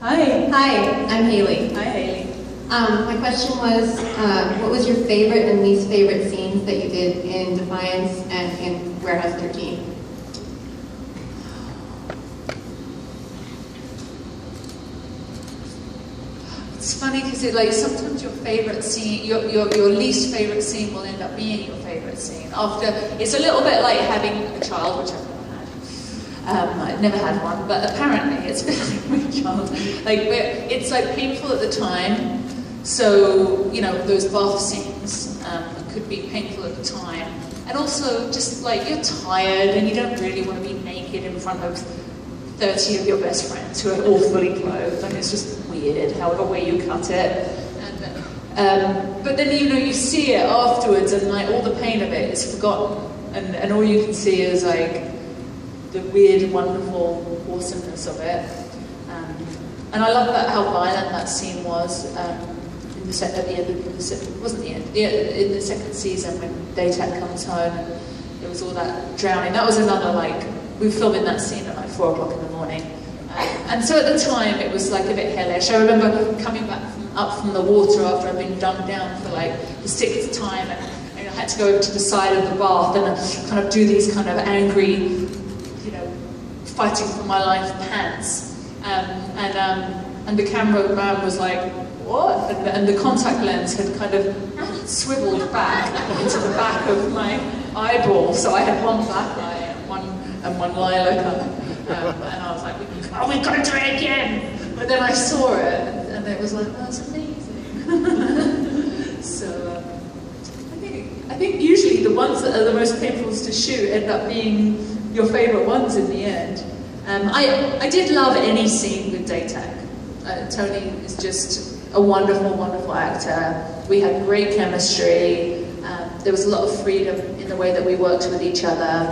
Hi. Hi, I'm Haley. Hi, Haley. My question was, what was your favorite and least favorite scenes that you did in Defiance and in Warehouse 13? It's funny because like sometimes your favorite scene, your least favorite scene will end up being your favorite scene. After it's a little bit like having a child, which I've never had. I've never had one, but apparently it's been like my child. Like it's like painful at the time. So you know those bath scenes could be painful at the time, and also just like you're tired and you don't really want to be naked in front of 30 of your best friends who are all fully clothed, and it's just weird, however way you cut it. And, but then you see it afterwards, and like all the pain of it is forgotten, and all you can see is like the weird, wonderful awesomeness of it. And I love how violent that scene was in the at the end of it wasn't the end, in the second season when Daytak comes home and there was all that drowning. That was another like. We were filming that scene at like 4 o'clock in the morning. And so at the time it was like a bit hellish. I remember coming back up from the water after I'd been dunked down for like the 6th time, and I had to go over to the side of the bath and kind of do these kind of angry, you know, fighting for my life pants. And the cameraman was like, what? And the contact lens had kind of swiveled back into the back of my eyeball, so I had one black eye and one lilac, and I was like, oh, we've got to do it again! But then I saw it, and it was like, oh, that's amazing. So, I think usually the ones that are the most painful to shoot end up being your favourite ones in the end. I did love any scene with Daytak. Tony is just a wonderful, wonderful actor. We had great chemistry. There was a lot of freedom in the way that we worked with each other.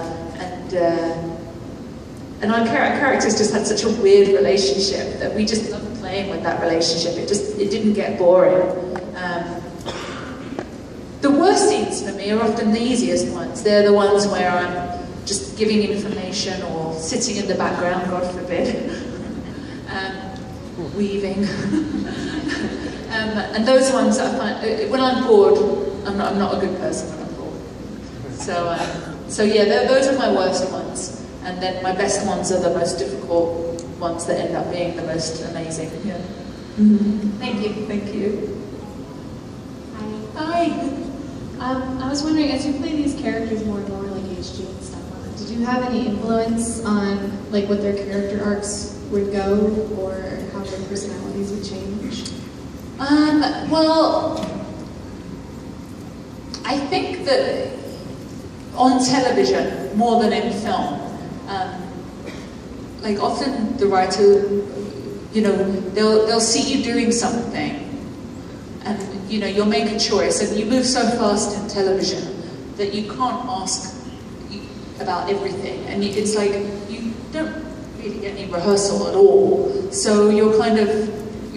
And our characters just had such a weird relationship that we just loved playing with that relationship. It didn't get boring. The worst scenes for me are often the easiest ones. They're the ones where I'm just giving information or sitting in the background, God forbid, weaving. And those ones I find, when I'm bored, I'm not a good person when I'm bored. So yeah, those are my worst ones, and then my best ones are the most difficult ones that end up being the most amazing. Yeah. Mm-hmm. Thank you. Thank you. Hi. Hi. I was wondering, as you play these characters more and more like HG and stuff, did you have any influence on like what their character arcs would go, or how their personalities would change? Well, I think that on television, more than in film, like often the writer, you know, they'll see you doing something, and you know, you'll make a choice, and you move so fast in television that you can't ask about everything, and it's like you don't really get any rehearsal at all. So you're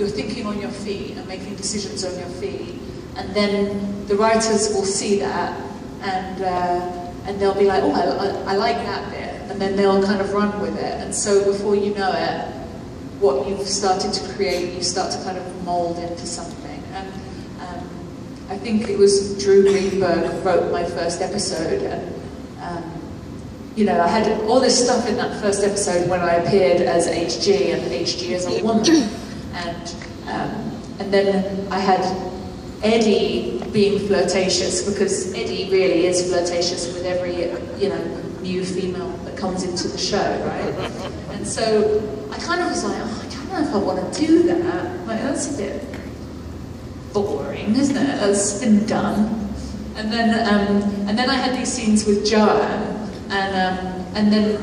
thinking on your feet and making decisions on your feet, and then the writers will see that, and they'll be like, oh, I like that bit, and then they'll kind of run with it, and so before you know it, what you've started to create, you start to kind of mold into something. And I think it was Drew Greenberg who wrote my first episode, and you know, I had all this stuff in that first episode when I appeared as HG, and HG as a woman, and then I had Eddie being flirtatious, because Eddie really is flirtatious with every, you know, new female that comes into the show, right? And so I kind of was like, oh, I don't know if I want to do that. Like, that's a bit boring, isn't it? That's been done. And then I had these scenes with Joanne, and then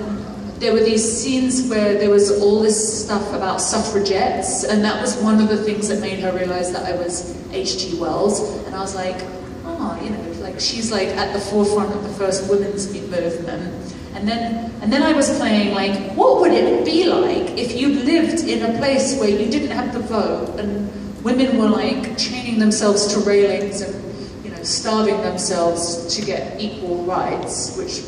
there were these scenes where there was all this stuff about suffragettes, and that was one of the things that made her realize that I was H.G. Wells, and I was like, oh, you know, like she's like at the forefront of the first women's movement. And then I was playing like, what would it be like if you lived in a place where you didn't have the vote, and women were like chaining themselves to railings and, you know, starving themselves to get equal rights, which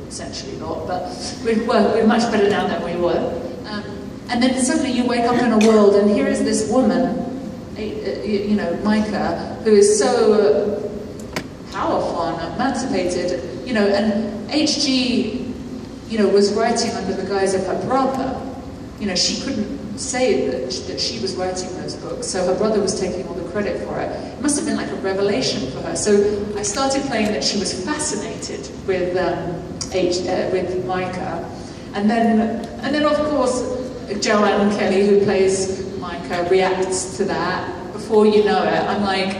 essentially not, but we're much better now than we were. And then suddenly you wake up in a world, and here is this woman, you know, Micah, who is so powerful and emancipated, you know, and HG, you know, was writing under the guise of her brother. You know, she couldn't say that she was writing those books, so her brother was taking all the credit for it. It must have been like a revelation for her. So I started playing that she was fascinated with Micah, and then of course Joanne Kelly, who plays Micah, reacts to that. Before you know it, I'm like,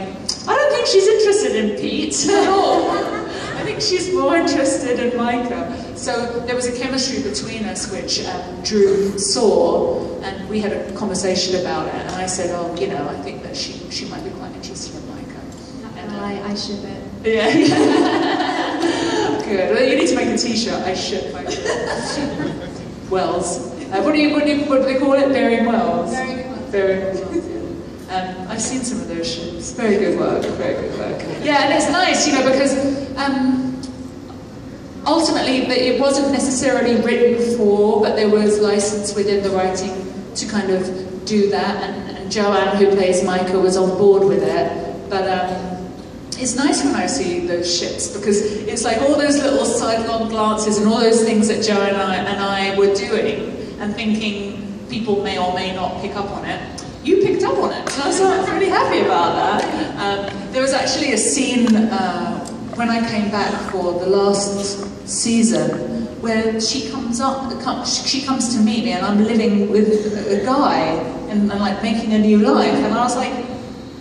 I don't think she's interested in Pete at all. I think she's more interested in Micah. So there was a chemistry between us which Drew saw, and we had a conversation about it, and I said, oh, you know, I think that she might be quite interested in Micah. And I ship it. Yeah. Good. Well, you need to make a t-shirt. I ship Micah. Wells. What do they call it? Bering Wells? Bering Wells. I've seen some of those ships. Very good work, very good work. Yeah, and it's nice, you know, because ultimately it wasn't necessarily written for, but there was license within the writing to kind of do that, and Joanne, who plays Micah, was on board with it. But it's nice when I see those ships, because it's like all those little sidelong glances and all those things that Joanne and I were doing and thinking people may or may not pick up on it. You picked up on it, so I was really happy about that. There was actually a scene when I came back for the last season where she comes to meet me, and I'm living with a guy and like making a new life, and I was like,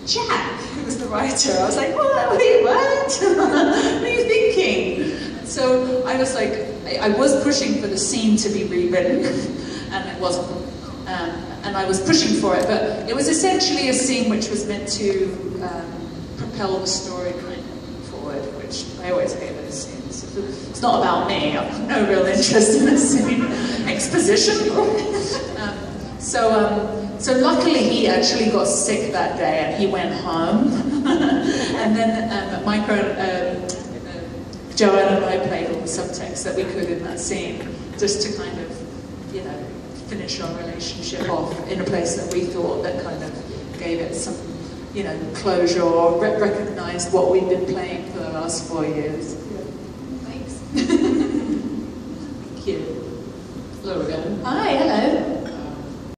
Jack, who was the writer, I was like, what are you thinking? So I was like, I was pushing for the scene to be rewritten, and it wasn't. And I was pushing for it, but it was essentially a scene which was meant to propel the story forward, which I always hate those scenes. It's not about me, I've got no real interest in the scene. Exposition. So luckily he actually got sick that day and he went home. And then Joanne and I played all the subtext that we could in that scene, just to kind of, you know, finish our relationship off in a place that we thought that kind of gave it some, you know, closure, or recognised what we've been playing for the last 4 years. Thanks. Thank you. Hello again. Hi, hello.